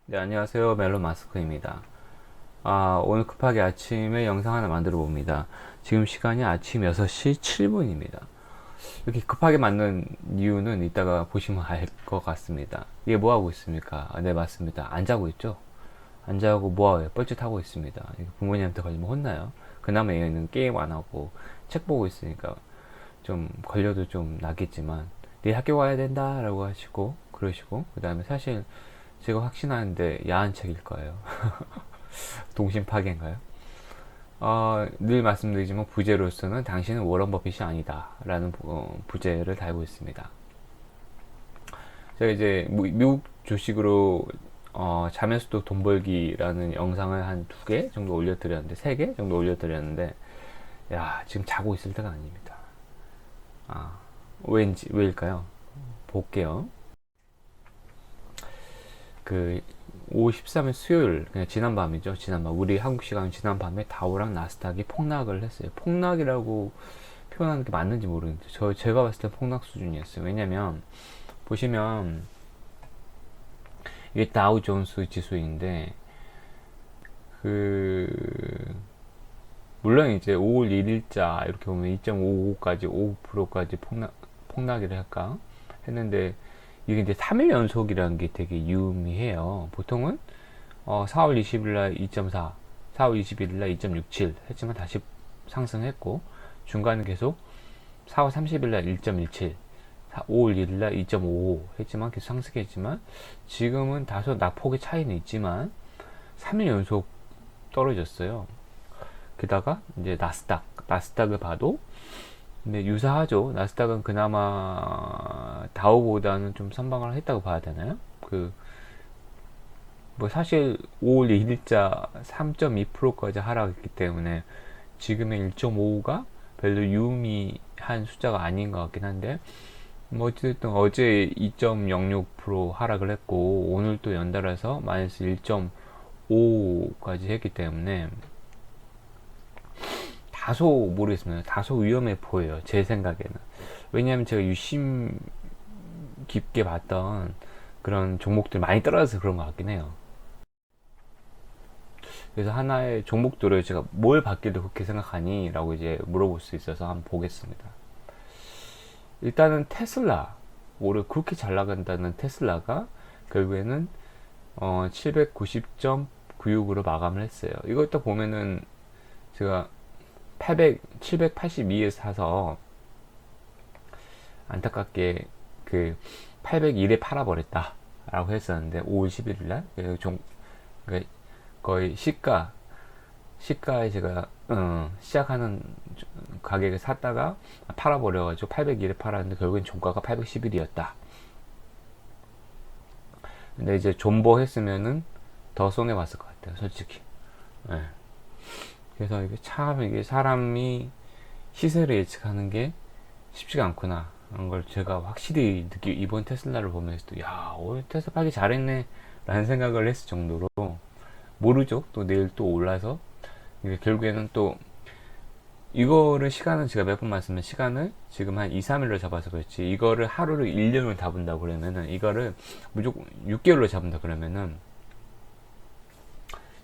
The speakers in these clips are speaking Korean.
네, 안녕하세요. 멜론 마스크입니다. 오늘 급하게 아침에 영상 하나 만들어 봅니다. 지금 시간이 아침 6시 7분입니다. 이렇게 급하게 만든 이유는 이따가 보시면 알 것 같습니다. 이게 뭐 하고 있습니까? 네, 맞습니다. 안 자고 있죠? 안 자고 뭐하고 뻘짓하고 있습니다. 부모님한테 걸리면 혼나요. 그나마 얘는 게임 안 하고 책 보고 있으니까 좀 걸려도 좀 나겠지만 내일 학교 가야 된다 라고 하시고 그러시고, 그 다음에 사실 제가 확신하는데 야한 책일 거예요. 동심 파괴인가요? 늘 말씀드리지만 부제로서는 당신은 워런 버핏이 아니다 라는 부제를 달고 있습니다. 제가 이제 미국 주식으로 자면서도 돈 벌기라는 영상을 한 2개 정도 올려드렸는데, 3개 정도 올려드렸는데, 야, 지금 자고 있을 때가 아닙니다. 왜일까요? 볼게요. 그 5월 13일 수요일, 그냥 지난밤이죠. 지난밤, 우리 한국 시간 지난밤에 다우랑 나스닥이 폭락을 했어요. 폭락이라고 표현하는 게 맞는지 모르겠는데 제가 봤을 때 폭락 수준이었어요. 왜냐면 보시면 이게 다우 존스 지수인데, 그 물론 이제 5월 1일자 이렇게 보면 2.55까지 5%까지 폭락이를 할까 했는데, 이게 이제 3일 연속이라는 게 되게 유의미해요. 보통은 4월 20일 날 2.4, 4월 21일 날 2.67 했지만 다시 상승했고, 중간에 계속 4월 30일 날 1.17, 5월 1일 날 2.55 했지만 계속 상승했지만, 지금은 다소 낙폭의 차이는 있지만 3일 연속 떨어졌어요. 게다가 이제 나스닥을 봐도 근데 유사하죠. 나스닥은 그나마 다우보다는 좀 선방을 했다고 봐야 되나요? 뭐 사실 5월 1일자 3.2%까지 하락했기 때문에 지금의 1.55가 별로 유의미한 숫자가 아닌 것 같긴 한데, 뭐 어쨌든 어제 2.06% 하락을 했고 오늘 또 연달아서 마이너스 1.5까지 했기 때문에 다소 모르겠습니다. 다소 위험해 보여요. 제 생각에는. 왜냐하면 제가 유심 깊게 봤던 그런 종목들 많이 떨어져서 그런 것 같긴 해요. 그래서 하나의 종목들을 제가 뭘 봤길래 그렇게 생각하니? 라고 이제 물어볼 수 있어서 한번 보겠습니다. 일단은 테슬라. 올해 그렇게 잘 나간다는 테슬라가 결국에는 790.96으로 마감을 했어요. 이걸 또 보면은 제가 782에 사서 안타깝게 그 801에 팔아버렸다 라고 했었는데, 5월 11일 날 그러니까 거의 시가에 제가 시작하는 가격에 샀다가 팔아버려가지고 801에 팔았는데 결국엔 종가가 811이었다. 근데 이제 존버 했으면은 더 손해봤을 것 같아요, 솔직히. 네. 그래서 이게 사람이 시세를 예측하는 게 쉽지가 않구나 하는 걸 제가 확실히 이번 테슬라를 보면서도, 야, 오늘 테슬라 파기 잘했네 라는 생각을 했을 정도로, 모르죠. 또 내일 또 올라서 결국에는 또 이거를, 시간은 제가 몇 번 말씀드린 시간을 지금 한 2, 3일로 잡아서 그렇지, 이거를 하루를 1년을 잡은다 그러면은, 이거를 무조건 6개월로 잡는다 그러면은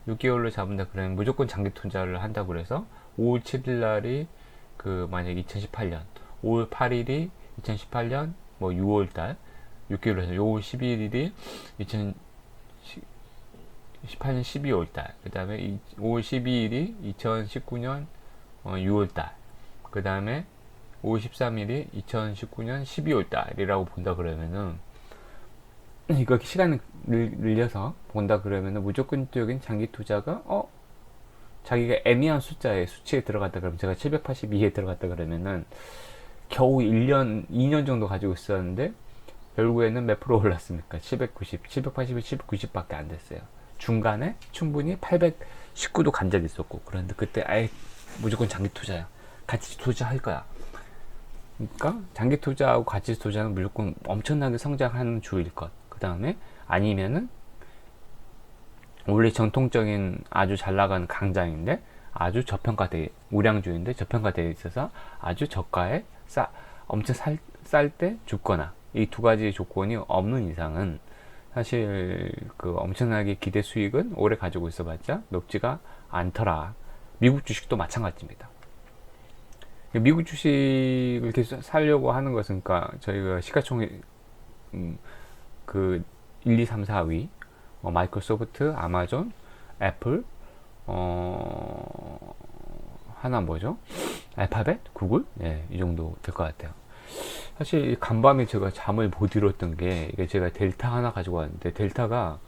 6개월로 잡는다 그러면 무조건 장기 투자를 한다고 그래서 5월 7일 날이 만약 2018년 5월 8일이 2018년 뭐 6월 달 6개월로 해서 5월 11일이 2018년 12월 달, 그 다음에 5월 12일이 2019년 6월 달, 그 다음에 5월 13일이 2019년 12월 달이라고 본다 그러면은, 이거 시간을 늘려서 본다 그러면은 무조건적인 장기 투자가 자기가 애매한 수치에 들어갔다 그러면, 제가 782에 들어갔다 그러면은 겨우 1년 2년 정도 가지고 있었는데 결국에는 몇 프로 올랐습니까? 790, 781, 790밖에 안 됐어요. 중간에 충분히 819도 간 적이 있었고, 그런데 그때 아예 무조건 장기 투자야, 가치 투자할 거야. 그러니까 장기 투자하고 가치 투자는 무조건 엄청나게 성장하는 주일 것. 그 다음에 아니면은 원래 정통적인 아주 잘 나가는 강장인데 아주 저평가돼, 우량주인데 저평가되어 있어서 아주 저가에 엄청 쌀 때 죽거나, 이 두 가지 조건이 없는 이상은 사실 그 엄청나게 기대 수익은 오래 가지고 있어봤자 높지가 않더라. 미국 주식도 마찬가지입니다. 미국 주식을 계속 살려고 하는 것은, 그러니까 저희가 시가총액 그 1, 2, 3, 4위 마이크로소프트, 아마존, 애플, 하나 뭐죠? 알파벳, 구글, 예, 이 정도 될 것 같아요. 사실 간밤에 제가 잠을 못 이뤘던 게, 이게 제가 델타 하나 가지고 왔는데, 델타가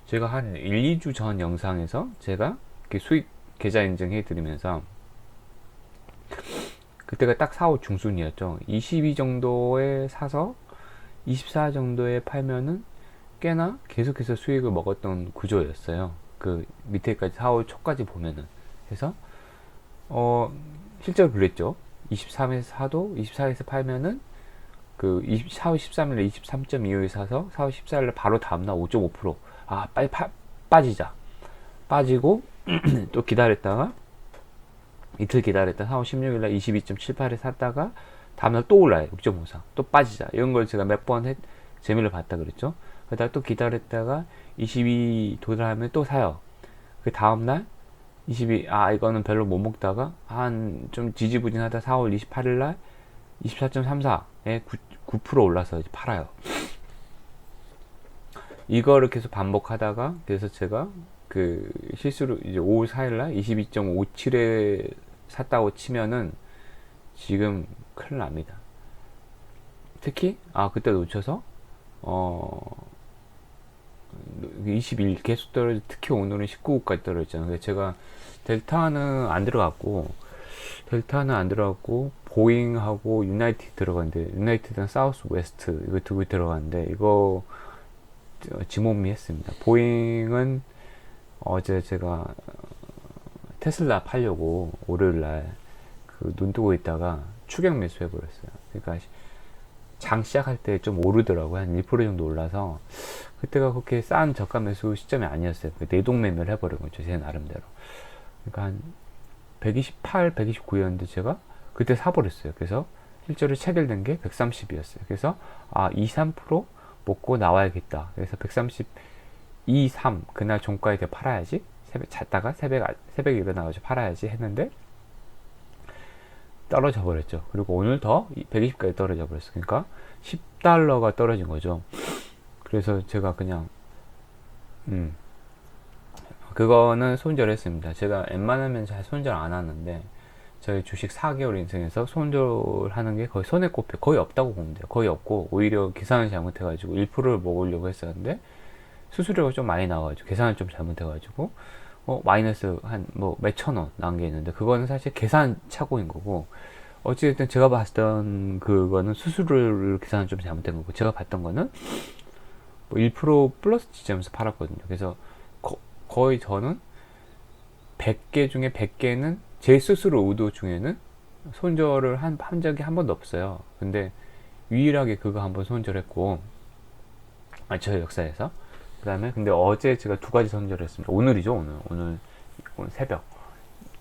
제가 한 1, 2주 전 영상에서 제가 이렇게 수익 계좌 인증해 드리면서, 그때가 딱 4월 중순이었죠. 22 정도에 사서 24 정도에 팔면은 꽤나 계속해서 수익을 먹었던 구조였어요. 그 밑에까지 4월 초까지 보면은. 그래서 실제로 그랬죠. 23에서 사도 24에서 팔면은 그 4월 13일에 23.25에 사서 4월 14일에 바로 다음날 5.5% 빨리 빠지자. 빠지고 또 기다렸다가 이틀 기다렸다 4월 16일날 22.78에 샀다가 다음날 또 올라요. 6.54. 또 빠지자. 이런 걸 제가 몇 번 재미를 봤다 그랬죠. 그러다가 또 기다렸다가 22 도달하면 또 사요. 그 다음날 22, 이거는 별로 못 먹다가 한 좀 지지부진하다 4월 28일날 24.34에 9% 올라서 이제 팔아요. 이거를 계속 반복하다가, 그래서 제가 그 실수로 이제 5월 4일날 22.57에 샀다고 치면은 지금 큰일 납니다. 특히 그때 놓쳐서 21 계속 떨어져. 특히 오늘은 19까지 떨어졌잖아요. 제가 델타는 안 들어갔고 보잉하고 유나이티드 들어갔는데, 유나이티드는 사우스 웨스트 이거 두고 들어갔는데, 이거 지몸미 했습니다. 보잉은 어제 제가 테슬라 팔려고 월요일날 눈 뜨고 있다가 추격 매수 해버렸어요. 그러니까 장 시작할 때 좀 오르더라고요. 한 1% 정도 올라서, 그때가 그렇게 싼 저가 매수 시점이 아니었어요. 내동 매매를 해버린 거죠, 제 나름대로. 그러니까 한 128, 129였는데 제가 그때 사버렸어요. 그래서 실제로 체결된 게 130이었어요. 그래서 2, 3% 먹고 나와야겠다. 그래서 132, 3 그날 종가에 팔아야지. 잤다가 새벽에 일어나가지고 팔아야지 했는데 떨어져 버렸죠. 그리고 오늘 더 120까지 떨어져 버렸어요. 그러니까 $10가 떨어진 거죠. 그래서 제가 그냥 그거는 손절했습니다. 제가 웬만하면 잘 손절 안 하는데, 저희 주식 4개월 인생에서 손절하는 게 거의 손에 꼽혀, 거의 없다고 보면 돼요. 거의 없고, 오히려 계산을 잘못해가지고 1%를 먹으려고 했었는데 수수료가 좀 많이 나와가지고 계산을 좀 잘못해가지고 마이너스 한 몇천 원 나온 게 있는데, 그거는 사실 계산 착오인 거고, 어찌됐든 제가 봤던 그거는 수수료를 계산을 좀 잘못된 거고, 제가 봤던 거는 1% 플러스 지점에서 팔았거든요. 그래서 거의 저는 100개 중에 100개는 제 스스로 의도 중에는 손절을 한 적이 한 번도 없어요. 근데 유일하게 그거 한번 손절했고, 저 역사에서. 그 다음에 근데 어제 제가 2가지 손절했습니다. 오늘이죠. 오늘 새벽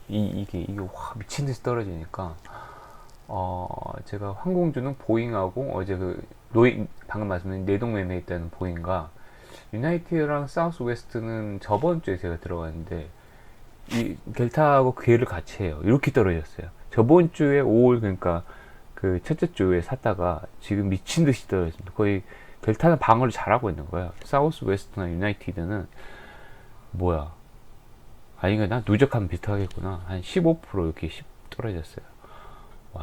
이게 와 미친듯이 떨어지니까 제가 항공주는 보잉하고, 어제 방금 말씀드린 내동 매매했다는 보잉과 유나이티드랑 사우스 웨스트는 저번 주에 제가 들어갔는데, 이 델타하고 기회를 같이 해요. 이렇게 떨어졌어요. 저번 주에 5월, 그러니까 그 첫째 주에 샀다가 지금 미친 듯이 떨어졌습니다. 거의 델타는 방어를 잘하고 있는 거예요. 사우스 웨스트나 유나이티드는 뭐야? 이거 난 누적하면 비슷하겠구나. 한 15% 이렇게 떨어졌어요.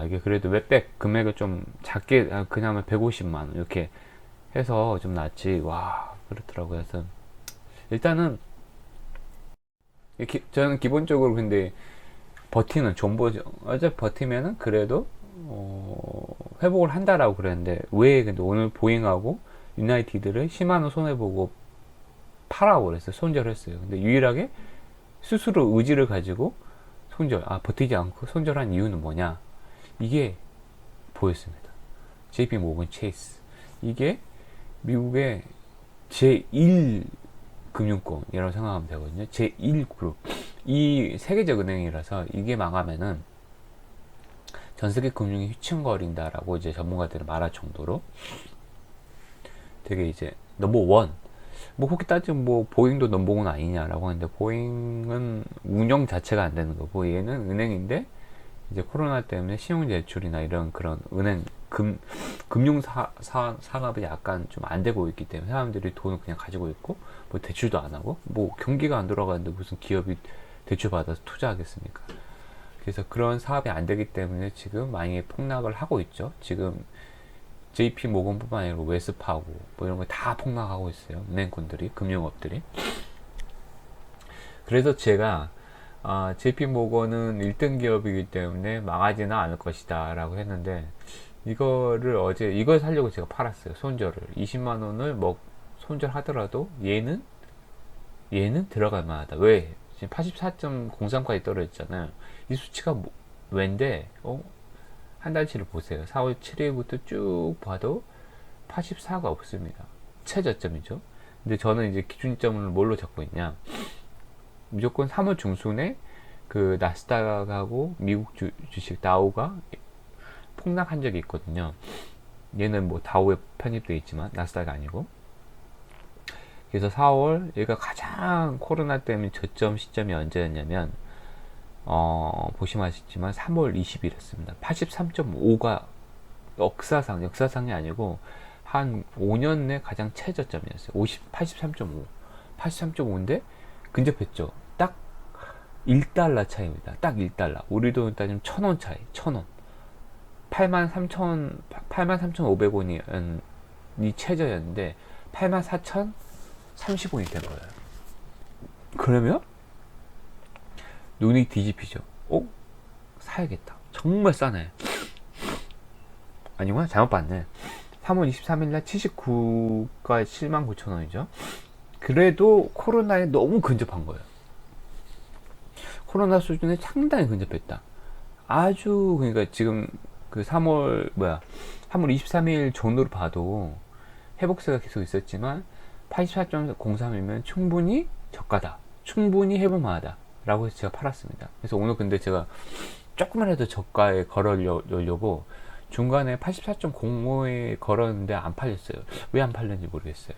이게 그래도 몇백 금액을 좀 작게, 그나마 150만 원 이렇게 해서 좀 낫지. 그렇더라고요. 그래서 일단은 저는 기본적으로 근데 버티는 존버죠. 어제 버티면은 그래도 회복을 한다라고 그랬는데, 왜 근데 오늘 보잉하고 유나이티드를 10만 원 손해보고 팔아고 그랬어요. 손절했어요. 근데 유일하게 스스로 의지를 가지고 버티지 않고 손절한 이유는 뭐냐? 이게 보였습니다. JP 모건 체이스. 이게 미국의 제1 금융권이라고 생각하면 되거든요. 제1그룹. 이 세계적 은행이라서 이게 망하면은 전 세계 금융이 휘청거린다라고 이제 전문가들은 말할 정도로 되게 이제 넘버원, 뭐 그렇게 따지면 뭐 보잉도 넘버원 아니냐라고 하는데, 보잉은 운영 자체가 안 되는 거고, 얘는 은행인데 이제 코로나 때문에 신용 제출이나 이런 그런 은행 금융 상업이 약간 좀 안 되고 있기 때문에 사람들이 돈을 그냥 가지고 있고 뭐 대출도 안 하고, 뭐 경기가 안 돌아가는데 무슨 기업이 대출 받아서 투자하겠습니까? 그래서 그런 사업이 안 되기 때문에 지금 많이 폭락을 하고 있죠. 지금 JP 모건뿐만 아니라 웨스파고 뭐 이런 거 다 폭락하고 있어요. 은행권들이, 금융업들이. 그래서 제가 JP 모건은 1등 기업이기 때문에 망하지는 않을 것이다 라고 했는데, 이걸 사려고 제가 팔았어요. 손절을 20만 원을 손절하더라도 얘는 들어갈 만하다. 왜? 지금 84.03까지 떨어졌잖아요. 이 수치가 왠데 한 달치를 보세요. 4월 7일부터 쭉 봐도 84가 없습니다. 최저점이죠. 근데 저는 이제 기준점을 뭘로 잡고 있냐, 무조건 3월 중순에 그 나스닥하고 미국 주식 다우가 폭락한 적이 있거든요. 얘는 뭐 다우에 편입되어 있지만 나스닥이 아니고. 그래서 4월 얘가 가장 코로나 때문에 저점 시점이 언제였냐면 보시면 아시지만 3월 20일이었습니다. 83.5가 역사상이 아니고 한 5년 내 가장 최저점이었어요. 83.5. 83.5인데 근접했죠. 딱 1달러 차이입니다. 딱 1달러. 우리 돈 따지면 1,000원 차이. 1,000원. 83,500원이 이 최저였는데 84,030원이 된 거예요. 그러면 눈이 뒤집히죠. 사야겠다. 정말 싸네. 아니구나. 잘못 봤네. 3월 23일날 79가 79,000원이죠. 그래도 코로나에 너무 근접한 거예요. 코로나 수준에 상당히 근접했다. 아주, 그러니까 지금 그 3월 23일 전으로 봐도 회복세가 계속 있었지만 84.03이면 충분히 저가다. 충분히 해볼만하다. 라고 해서 제가 팔았습니다. 그래서 오늘 근데 제가 조금만해도 저가에 걸으려고 중간에 84.05에 걸었는데 안 팔렸어요. 왜 안 팔렸는지 모르겠어요.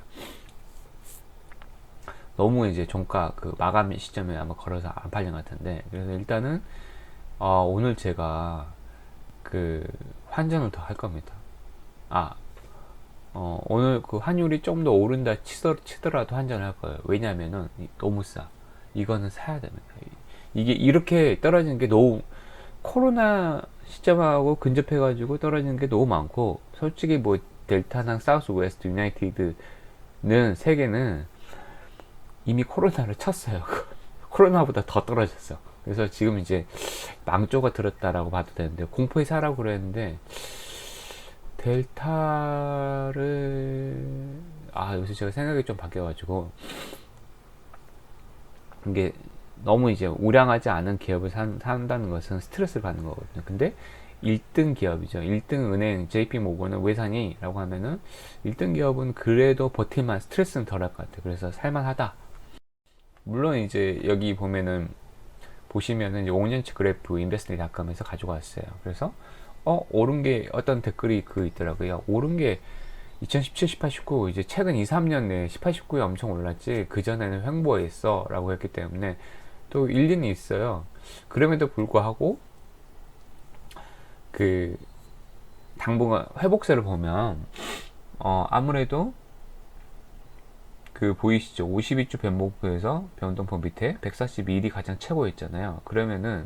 너무 이제 종가 그 마감 시점에 아마 걸어서 안 팔린 것 같은데, 그래서 일단은 오늘 제가 그 환전을 더 할 겁니다. 오늘 그 환율이 좀 더 오른다 치더라도 환전을 할 거예요. 왜냐면은 너무 싸. 이거는 사야 됩니다. 이게 이렇게 떨어지는 게 너무, 코로나 시점하고 근접해가지고 떨어지는 게 너무 많고, 솔직히 뭐 델타랑 사우스 웨스트 유나이티드는 세계는 이미 코로나를 쳤어요. 코로나보다 더 떨어졌어. 그래서 지금 이제 망조가 들었다라고 봐도 되는데, 공포에 사라고 그랬는데 델타를 요새 제가 생각이 좀 바뀌어가지고, 이게 너무 이제 우량하지 않은 기업을 산다는 것은 스트레스를 받는 거거든요. 근데 1등 기업이죠. 1등 은행 JP 모건은 왜 사니? 라고 하면은 1등 기업은 그래도 버틸만, 스트레스는 덜할 것 같아요. 그래서 살만하다. 물론 이제 여기 보시면은 이제 5년치 그래프 인베스트닷컴에서 가지고 왔어요. 그래서 오른 게, 어떤 댓글이 있더라고요. 오른 게 2017, 18, 19, 이제 최근 2, 3년 내에 18, 19에 엄청 올랐지 그전에는 횡보했어 라고 했기 때문에 또 일리는 있어요. 그럼에도 불구하고 그 당분간 회복세를 보면 아무래도 그 보이시죠? 52주 변동폭에서 변동폭 밑에 141이 가장 최고였잖아요. 그러면은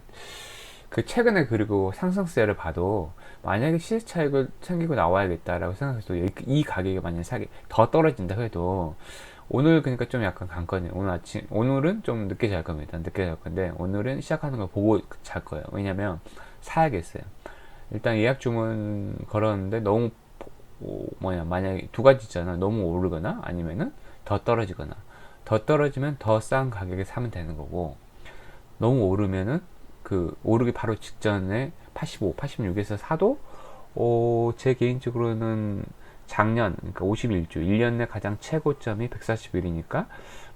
그 최근에 그리고 상승세를 봐도 만약에 시세 차익을 챙기고 나와야겠다라고 생각해서 이 가격에 만약에 더 떨어진다 해도, 오늘 그러니까 좀 약간 관건이에요. 오늘은 좀 늦게 잘 겁니다. 늦게 잘 건데 오늘은 시작하는 걸 보고 잘 거예요. 왜냐면 사야겠어요. 일단 예약 주문 걸었는데 너무 만약에 두 가지 있잖아. 너무 오르거나 아니면은 더 떨어지거나. 더 떨어지면 더 싼 가격에 사면 되는 거고, 너무 오르면은 그 오르기 바로 직전에 85, 86에서 사도 제 개인적으로는 작년, 그러니까 51주 1년 내 가장 최고점이 141이니까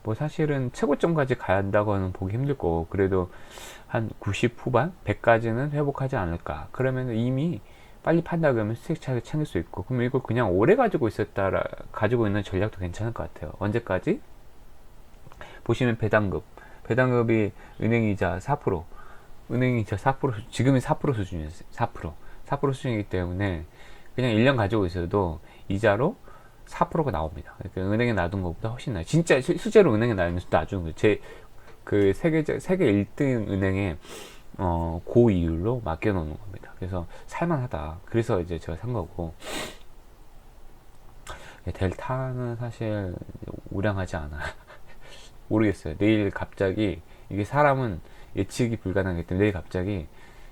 뭐 사실은 최고점까지 가야 한다고는 보기 힘들 거고, 그래도 한 90 후반 100까지는 회복하지 않을까. 그러면 이미 빨리 판다 그러면 수익 차익을 챙길 수 있고, 그럼 이걸 그냥 오래 가지고 있는 전략도 괜찮을 것 같아요. 언제까지? 보시면 배당급이 은행이자 4%, 은행이자 4%, 지금은 4% 수준이에요. 4% 수준이기 때문에 그냥 1년 가지고 있어도 이자로 4%가 나옵니다. 그러니까 은행에 놔둔 것보다 훨씬 나아요. 진짜 실제로 은행에 놔주는 거예요. 그 세계 1등 은행에 고이율로 맡겨놓는 겁니다. 그래서 살만하다. 그래서 이제 제가 산 거고, 델타는 사실 우량하지 않아. 모르겠어요. 내일 갑자기, 이게 사람은 예측이 불가능하기 때문에 내일 갑자기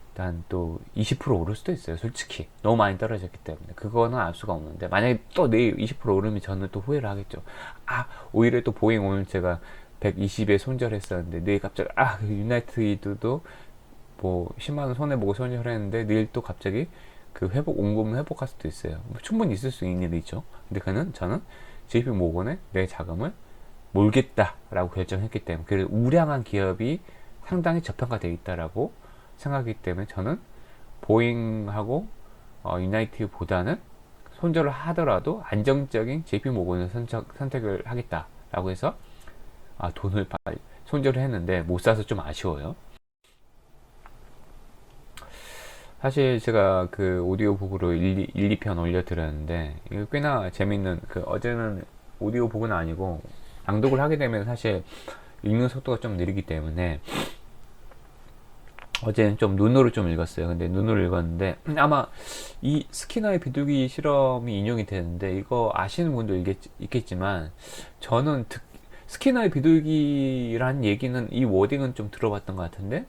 일단 또 20% 오를 수도 있어요. 솔직히 너무 많이 떨어졌기 때문에 그거는 알 수가 없는데, 만약에 또 내일 20% 오르면 저는 또 후회를 하겠죠. 오히려 또 보잉 오늘 제가 120에 손절했었는데 내일 갑자기 유나이티드도 뭐 10만원 손해보고 손절했는데 내일 또 갑자기 그 온금 회복할 수도 있어요. 충분히 있을 수 있는 일이죠. 근데 저는 JP 모건에 내 자금을 몰겠다라고 결정했기 때문에, 그래서 우량한 기업이 상당히 저평가되어 있다라고 생각하기 때문에 저는 보잉하고 유나이티드보다는 손절을 하더라도 안정적인 JP 모건을 선택을 하겠다라고 해서 돈을 손절을 했는데 못 사서 좀 아쉬워요. 사실 제가 그 오디오북으로 2편 올려드렸는데 이거 꽤나 재밌는, 어제는 오디오북은 아니고 낭독을 하게 되면 사실 읽는 속도가 좀 느리기 때문에 어제는 좀 눈으로 좀 읽었어요. 근데 눈으로 읽었는데 아마 이 스키너의 비둘기 실험이 인용이 되는데, 이거 아시는 분도 있겠지만 저는 스키너의 비둘기란 얘기는, 이 워딩은 좀 들어봤던 것 같은데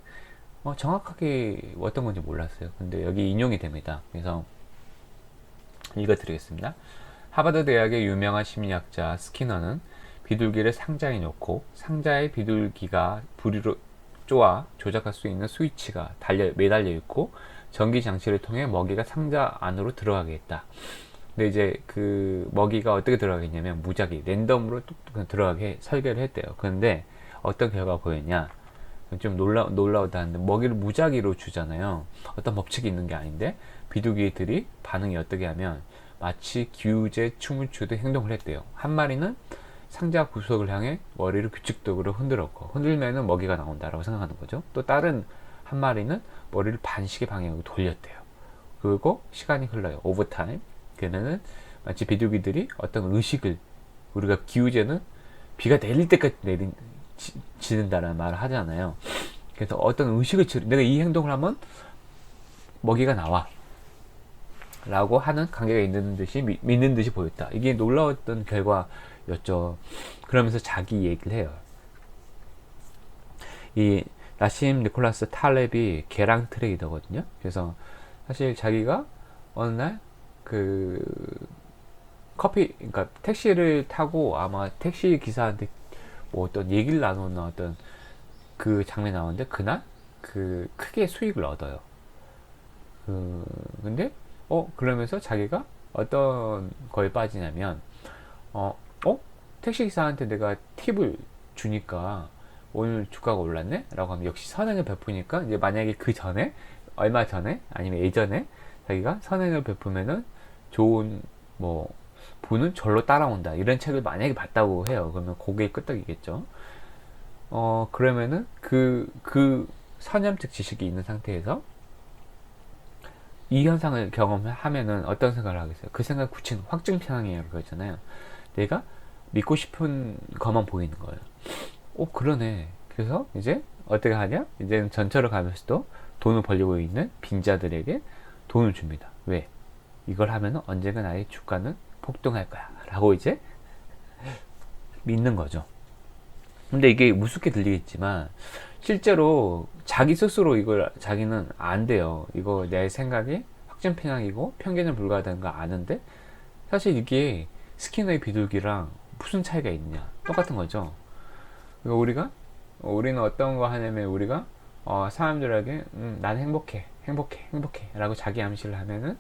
정확하게 어떤 건지 몰랐어요. 근데 여기 인용이 됩니다. 그래서 읽어드리겠습니다. 하버드 대학의 유명한 심리학자 스키너는 비둘기를 상자에 놓고 상자에 비둘기가 부리로 쪼아 조작할 수 있는 스위치가 매달려 있고 전기 장치를 통해 먹이가 상자 안으로 들어가게 했다. 근데 이제 그 먹이가 어떻게 들어가겠냐면 무작위 랜덤으로 뚝뚝 들어가게 설계를 했대요. 그런데 어떤 결과가 보였냐? 좀 놀라우다는데, 먹이를 무작위로 주잖아요. 어떤 법칙이 있는 게 아닌데 비둘기들이 반응이 어떻게 하면 마치 기우제 춤을 추듯 행동을 했대요. 한 마리는 상자 구석을 향해 머리를 규칙적으로 흔들었고, 흔들면은 먹이가 나온다라고 생각하는 거죠. 또 다른 한 마리는 머리를 반시계 방향으로 돌렸대요. 그리고 시간이 흘러요. 오버타임. 그러면은 마치 비둘기들이 어떤 의식을, 우리가 기우제는 비가 내릴 때까지 지른다라는 말을 하잖아요. 그래서 어떤 의식을 내가 이 행동을 하면 먹이가 나와 라고 하는 관계가 있는 듯이 믿는 듯이 보였다. 이게 놀라웠던 결과였죠. 그러면서 자기 얘기를 해요. 이 나심 니콜라스 탈렙이 계량 트레이더거든요. 그래서 사실 자기가 어느 날 그러니까 택시를 타고 아마 택시 기사한테 뭐 어떤 얘기를 나누는 어떤 그 장면이 나오는데, 그날 크게 수익을 얻어요. 근데 그러면서 자기가 어떤 거에 빠지냐면 택시기사한테 내가 팁을 주니까 오늘 주가가 올랐네? 라고 하면 역시 선행을 베푸니까, 이제 만약에 얼마 전에 아니면 예전에 자기가 선행을 베푸면은 좋은 분은 절로 따라온다, 이런 책을 만약에 봤다고 해요. 그러면 고개에 끄덕이겠죠. 그러면은 그 선념적 지식이 있는 상태에서 이 현상을 경험하면은 어떤 생각을 하겠어요? 그 생각 확증 편향이라고 그러잖아요. 내가 믿고 싶은 것만 보이는 거예요. 그러네. 그래서 이제 어떻게 하냐? 이제는 전철을 가면서도 돈을 벌려고 있는 빈자들에게 돈을 줍니다. 왜? 이걸 하면은 언젠가 나의 주가는 폭등할 거야 라고 이제 믿는 거죠. 근데 이게 우습게 들리겠지만 실제로 자기 스스로 자기는 안 돼요. 이거 내 생각이 확정 편향이고 편견에 불과하다는 거 아는데, 사실 이게 스키너의 비둘기랑 무슨 차이가 있냐? 똑같은 거죠. 그러니까 우리는 어떤 거 하냐면, 우리가 사람들에게 난 행복해 라고 자기 암시를 하면은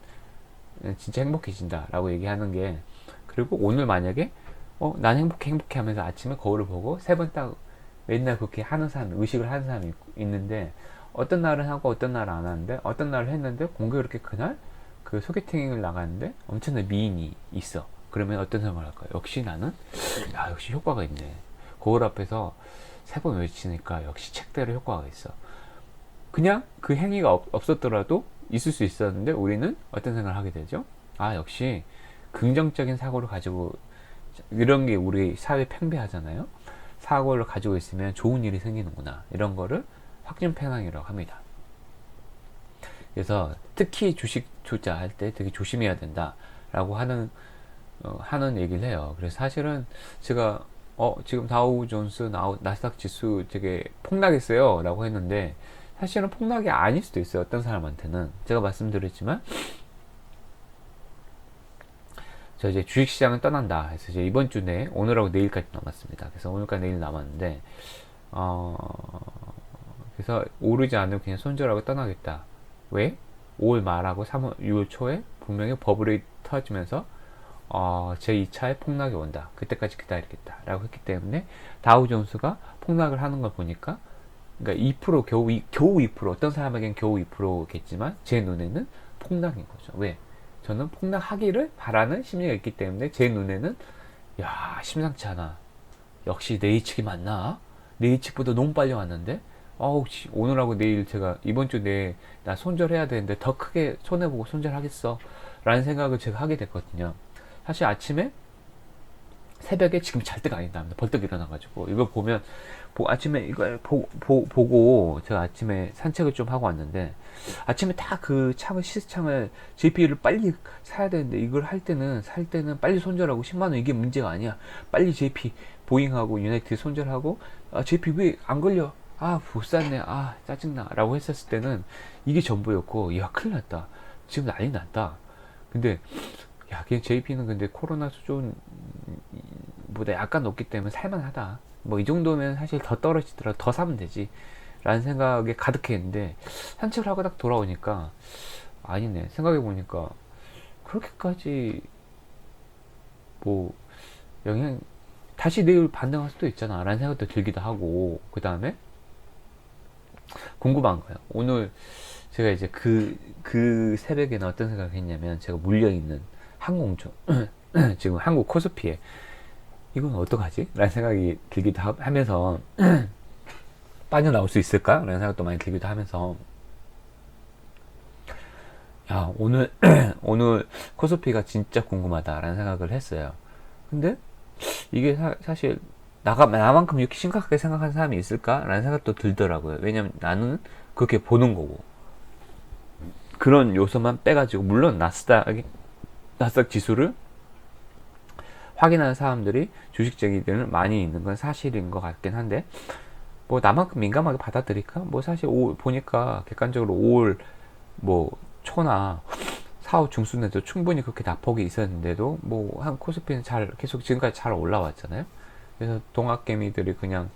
진짜 행복해진다 라고 얘기하는 게, 그리고 오늘 만약에 난 행복해 하면서 아침에 거울을 보고 3번 딱 맨날 그렇게 하는 사람, 의식을 하는 사람이 있는데, 어떤 날은 하고 어떤 날은 안 하는데, 어떤 날을 했는데 공교롭게 그날 그 소개팅을 나가는데 엄청난 미인이 있어. 그러면 어떤 생각을 할까요? 역시 나는 역시 효과가 있네. 거울 앞에서 3번 외치니까 역시 책대로 효과가 있어. 그냥 그 행위가 없었더라도 있을 수 있었는데 우리는 어떤 생각을 하게 되죠? 역시 긍정적인 사고를 가지고, 이런 게 우리 사회 팽배하잖아요. 사고를 가지고 있으면 좋은 일이 생기는구나, 이런 거를 확증 편향이라고 합니다. 그래서 특히 주식 투자할 때 되게 조심해야 된다라고 하는 얘기를 해요. 그래서 사실은 제가 지금 다우존스 나스닥 지수 되게 폭락했어요 라고 했는데, 사실은 폭락이 아닐 수도 있어요. 어떤 사람한테는. 제가 말씀드렸지만 저 이제 주식시장은 떠난다 해서 이제 이번 주 내에 오늘하고 내일까지 남았습니다. 그래서 오늘과 내일 남았는데 그래서 오르지 않으면 그냥 손절하고 떠나겠다. 왜? 5월 말하고 6월 초에 분명히 버블이 터지면서 제2차의 폭락이 온다. 그때까지 기다리겠다 라고 했기 때문에 다우존스가 폭락을 하는 걸 보니까, 그러니까 2% 겨우 2%, 어떤 사람에겐 겨우 2%겠지만 제 눈에는 폭락인 거죠. 왜? 저는 폭락하기를 바라는 심리가 있기 때문에 제 눈에는 심상치 않아. 역시 내 예측이 맞나? 내 예측보다 너무 빨리 왔는데 오늘하고 내일 제가 이번 주 내에 나 손절해야 되는데 더 크게 손해보고 손절하겠어 라는 생각을 제가 하게 됐거든요. 사실 아침에 새벽에 지금 잘 때가 아니다. 벌떡 일어나가지고 이걸 보면 아침에 이걸 보고 제가 아침에 산책을 좀 하고 왔는데, 아침에 딱 그 시스창을 JP를 빨리 사야 되는데, 이걸 살 때는 빨리 손절하고 10만원 이게 문제가 아니야. 빨리 JP 보잉하고 유나이티드 손절하고 JP 왜 안 걸려? 못 샀네. 짜증나 라고 했었을 때는 이게 전부였고, 큰일 났다. 지금 난리 났다. 근데 그냥 JP는 근데 코로나 수준보다 약간 높기 때문에 살만하다. 뭐 이 정도면 사실 더 떨어지더라도 더 사면 되지 라는 생각에 가득했는데, 산책을 하고 딱 돌아오니까 아니네. 생각해보니까 그렇게까지 영향, 다시 내일 반등할 수도 있잖아 라는 생각도 들기도 하고, 그 다음에 궁금한 거예요. 오늘 제가 이제 그 새벽에는 어떤 생각을 했냐면, 제가 물려있는 항공주 지금 한국 코스피에 이건 어떡하지? 라는 생각이 들기도 하면서 빠져나올 수 있을까? 라는 생각도 많이 들기도 하면서 오늘 코스피가 진짜 궁금하다 라는 생각을 했어요. 근데 이게 사실 나만큼 이렇게 심각하게 생각하는 사람이 있을까? 라는 생각도 들더라고요. 왜냐면 나는 그렇게 보는 거고, 그런 요소만 빼가지고, 물론 나스닥 지수를 확인하는 사람들이 주식쟁이들은 많이 있는 건 사실인 것 같긴 한데, 나만큼 민감하게 받아들일까? 사실 보니까 객관적으로 5월 초나 4월 중순에도 충분히 그렇게 낙폭이 있었는데도 한 코스피는 계속 지금까지 잘 올라왔잖아요. 그래서 동학개미들이 그냥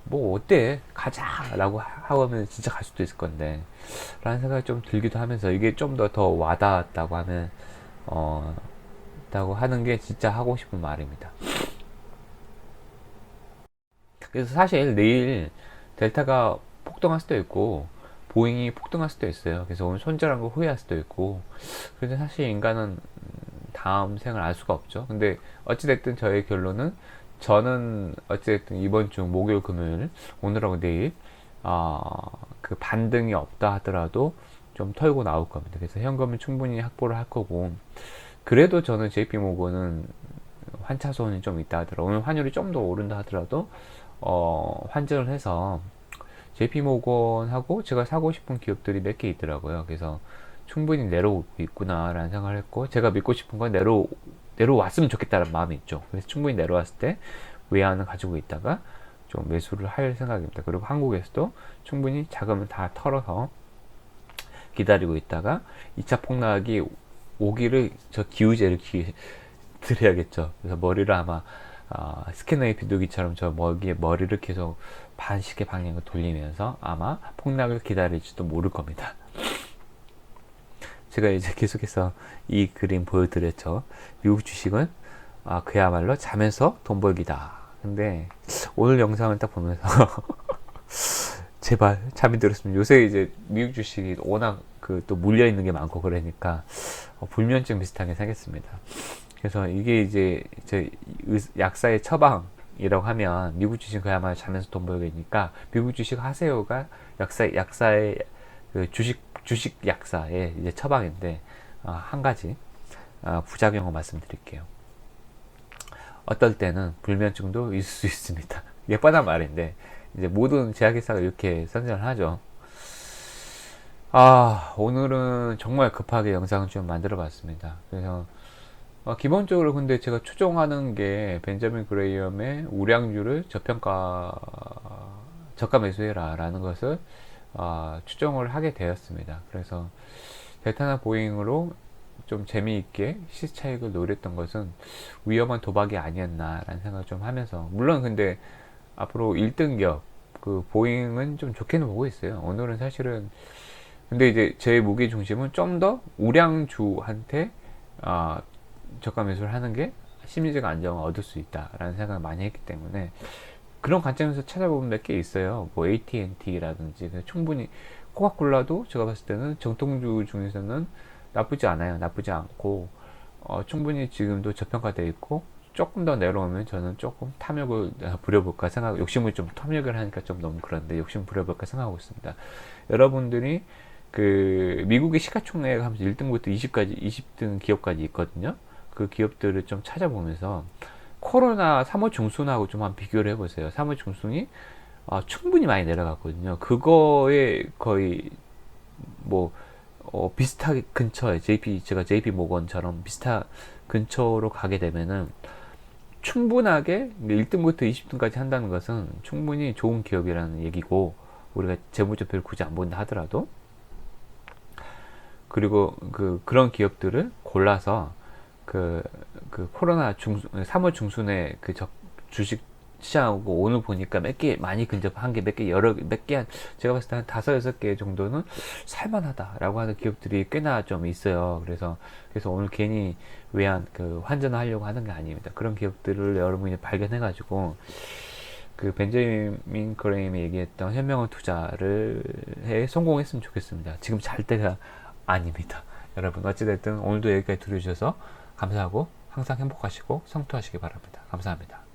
어때? 가자! 라고 하면 진짜 갈 수도 있을 건데 라는 생각이 좀 들기도 하면서, 이게 좀 더 와닿았다고 하면 하는 게 진짜 하고 싶은 말입니다. 그래서 사실 내일 델타가 폭등할 수도 있고 보잉이 폭등할 수도 있어요. 그래서 오늘 손절한 거 후회할 수도 있고, 그런데 사실 인간은 다음 생을 알 수가 없죠. 근데 어찌됐든 저의 결론은, 저는 어찌됐든 이번 주 목요일 금요일 오늘하고 내일 그 반등이 없다 하더라도 좀 털고 나올 겁니다. 그래서 현금은 충분히 확보를 할 거고, 그래도 저는 JP모건은 환차손이 좀 있다 하더라도, 오늘 환율이 좀 더 오른다 하더라도 환전을 해서 JP모건하고 제가 사고 싶은 기업들이 몇 개 있더라고요. 그래서 충분히 내려오고 있구나 라는 생각을 했고, 제가 믿고 싶은 건 내려왔으면 좋겠다는 마음이 있죠. 그래서 충분히 내려왔을 때 외환을 가지고 있다가 좀 매수를 할 생각입니다. 그리고 한국에서도 충분히 자금을 다 털어서 기다리고 있다가 2차 폭락이 오기를 저 기우제를 드려야겠죠. 그래서 머리를 아마 스캐너의 비둘기처럼 저 머리를 계속 반씩의 방향을 돌리면서 아마 폭락을 기다릴지도 모를 겁니다. 제가 이제 계속해서 이 그림 보여드렸죠. 미국 주식은 그야말로 자면서 돈 벌기다. 근데 오늘 영상을 딱 보면서 제발 잠이 들었으면, 요새 이제 미국 주식이 워낙 그 또 물려 있는 게 많고 그러니까 불면증 비슷하게 생겼습니다. 그래서 이게 이제 약사의 처방이라고 하면 미국 주식 그야말로 자면서 돈 벌기니까 미국 주식 하세요가 약사의 그 주식 약사의 이제 처방인데 한 가지 부작용을 말씀드릴게요. 어떨 때는 불면증도 있을 수 있습니다. 이게 뻔한 말인데 이제 모든 제약회사가 이렇게 선전을 하죠. 오늘은 정말 급하게 영상을 좀 만들어 봤습니다. 그래서 기본적으로 근데 제가 추종하는 게 벤저민 그레이엄의 우량주를 저가 매수해라 라는 것을 추종을 하게 되었습니다. 그래서 델타나 보잉으로 좀 재미있게 시세 차익을 노렸던 것은 위험한 도박이 아니었나 라는 생각을 좀 하면서, 물론 근데 앞으로 1등 기업 그 보잉은 좀 좋게는 보고 있어요. 오늘은 사실은 근데 이제 제 무게 중심은 좀 더 우량주한테 저가 매수를 하는 게 심리적 안정을 얻을 수 있다라는 생각을 많이 했기 때문에 그런 관점에서 찾아보면 몇 개 있어요. 뭐 AT&T라든지 충분히 코카콜라도 제가 봤을 때는 정통주 중에서는 나쁘지 않아요. 나쁘지 않고 충분히 지금도 저평가되어 있고 조금 더 내려오면 저는 조금 탐욕을 부려볼까 생각, 욕심을 좀 탐욕을 하니까 좀 너무 그런데 욕심 부려볼까 생각하고 있습니다. 여러분들이 그 미국의 시가총액 하면서 1등부터 20등 기업까지 있거든요. 그 기업들을 좀 찾아보면서 코로나 3월 중순하고 좀 한번 비교를 해보세요. 3월 중순이 충분히 많이 내려갔거든요. 그거에 거의 뭐 비슷하게 근처에 제가 JP 모건처럼 비슷한 근처로 가게 되면은 충분하게 1등부터 20등까지 한다는 것은 충분히 좋은 기업이라는 얘기고, 우리가 재무제표를 굳이 안 본다 하더라도, 그리고 그런 기업들을 골라서 코로나 3월 중순에 주식 시장하고 오늘 보니까 몇 개 많이 근접한 게 제가 봤을 때 한 5-6개 정도는 살만하다라고 하는 기업들이 꽤나 좀 있어요. 그래서 오늘 괜히 환전을 하려고 하는 게 아닙니다. 그런 기업들을 여러분이 발견해가지고 벤저민 그레임이 얘기했던 현명한 투자를 성공했으면 좋겠습니다. 지금 잘 때가 아닙니다. 여러분 어찌됐든 오늘도 여기까지 들어주셔서 감사하고 항상 행복하시고 성투하시기 바랍니다. 감사합니다.